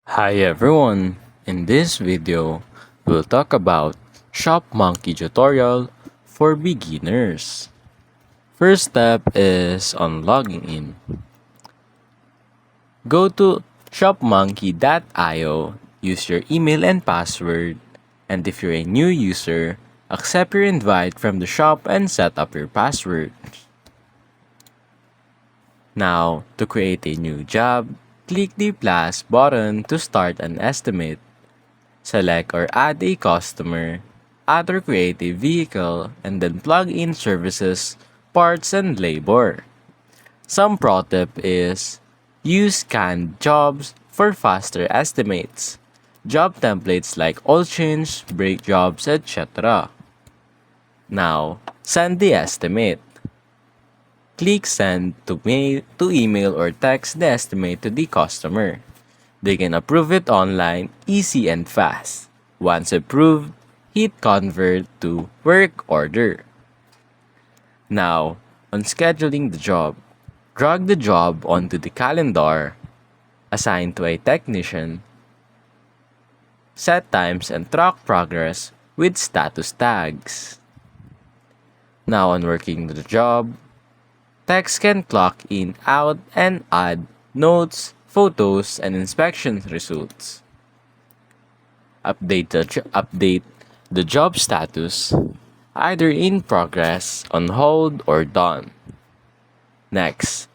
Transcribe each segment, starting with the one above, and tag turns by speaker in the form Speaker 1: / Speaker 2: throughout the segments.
Speaker 1: Hi everyone! In this video, we'll talk about Shopmonkey tutorial for beginners. First step is on logging in. Go to shopmonkey.io, use your email and password, and if you're a new user, accept your invite from the shop and set up your password. Now, to create a new job, click the plus button to start an estimate. Select or add a customer, add or create a vehicle, and then plug in services, parts, and labor. Some pro tip is use canned jobs for faster estimates. Job templates like all change, break jobs, etc. Now, send the estimate. Click send to email or text the estimate to the customer. They can approve it online, easy and fast. Once approved, hit convert to work order. Now, on scheduling the job, drag the job onto the calendar, assign to a technician, set times and track progress with status tags. Now on working the job, techs can clock in, out, and add notes, photos, and inspection results. Update the job status, either in progress, on hold, or done. Next,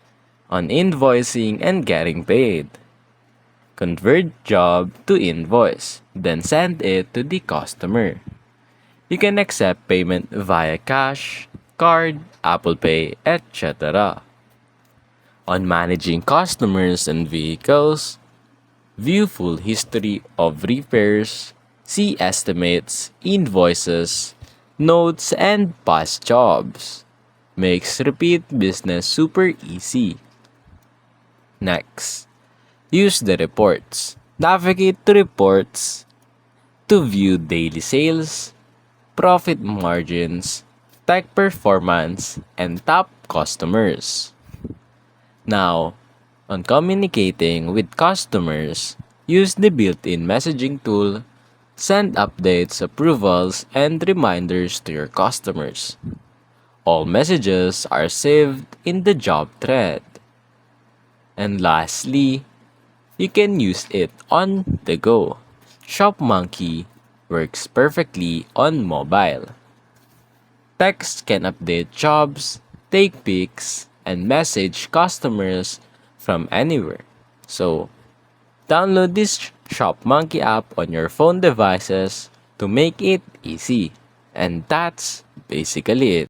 Speaker 1: on invoicing and getting paid. Convert job to invoice, then send it to the customer. You can accept payment via cash, card, Apple Pay, etc. On managing customers and vehicles, view full history of repairs, see estimates, invoices, notes, and past jobs. Makes repeat business super easy. Next, use the reports. Navigate to reports to view daily sales, profit margins, tech performance, and top customers. Now, on communicating with customers, use the built-in messaging tool, send updates, approvals, and reminders to your customers. All messages are saved in the job thread. And lastly, you can use it on the go. Shopmonkey works perfectly on mobile. Text can update jobs, take pics, and message customers from anywhere. So, download this Shopmonkey app on your phone devices to make it easy. And that's basically it.